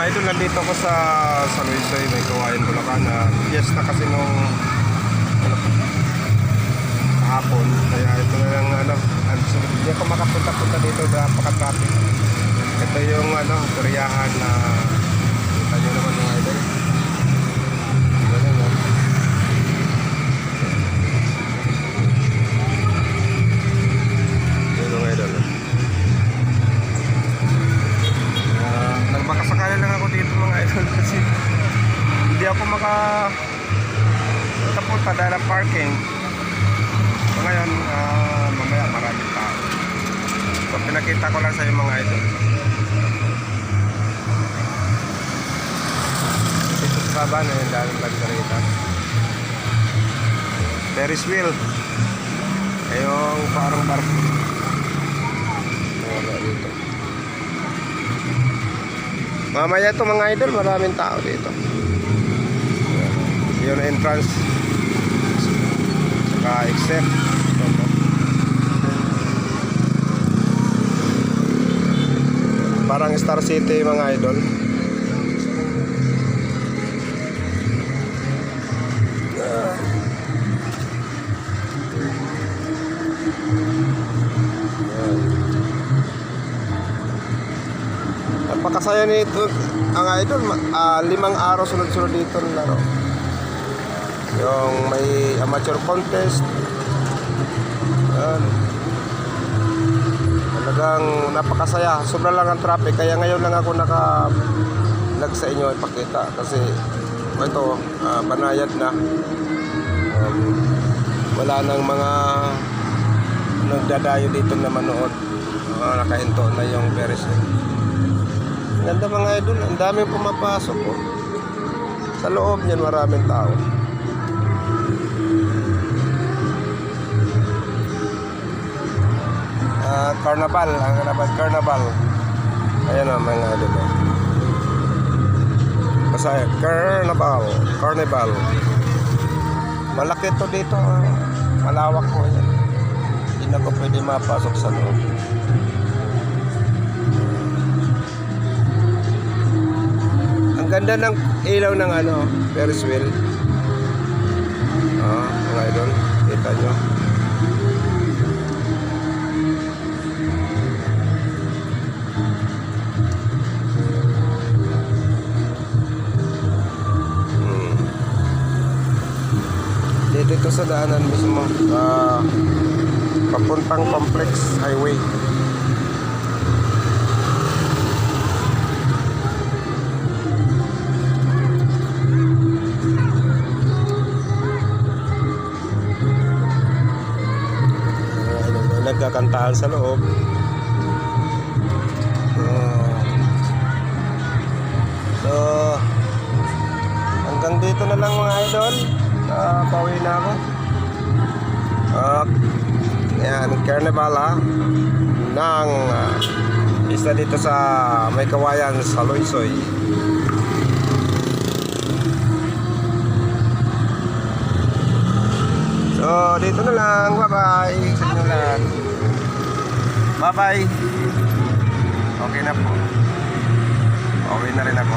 idol, nandito ako sa Luisoy, may Kawayan, Bulacan. Fiesta kasi nung hapon. Kaya ito na lang hindi ako makapunta-punta dito, napaka-traffic. Ito yung peryahan na kita nyo naman mga idol. Nagmakasakaya lang ako dito mga idol kasi hindi ako makapunta dahil ang parking. So ngayon, mamaya maraming tao. So pinakita ko lang sa iyo mga idol. Dito sa baba na yung daming pagkarita. Ferris wheel. Yung parang parking. Wala dito. Mamaya ito mga idol, maraming tao dito. Yung entrance saka exit. Parang Star City mga idol. Napakasaya nito ang idol. 5 araw sunod-sunod dito ng laro. Yung may amateur contest. Talagang napakasaya. Sobra lang ang traffic. Kaya ngayon lang ako naka-vlog sa inyo ipakita. Kasi ito, banayad na. Wala nang mga nagdadayo dito na manood. Nakahinto na yung Ferris wheel. Ganda mga idol, ang daming pumapasok po. Sa loob niyan maraming tao. Carnival, ang carnival. Ayan o mga idol. Basta carnival. Malaki to dito. Malawak po yan. Hindi na ko pwede mapasok sa loob. Ang ganda ng ilaw ng Ferris wheel. Mga idol, kita nyo. Dito sa daanan mismo, papuntang Complex Highway. Nagkakantahan sa loob. So hanggang dito na lang mga idol. Pauwi na ako. Yan, carnival ng isa dito sa may Kawayan sa Luisoy. So dito na lang. Bye bye sa inyo lahat. Bye bye. Okay na po. Pauwi na rin ako.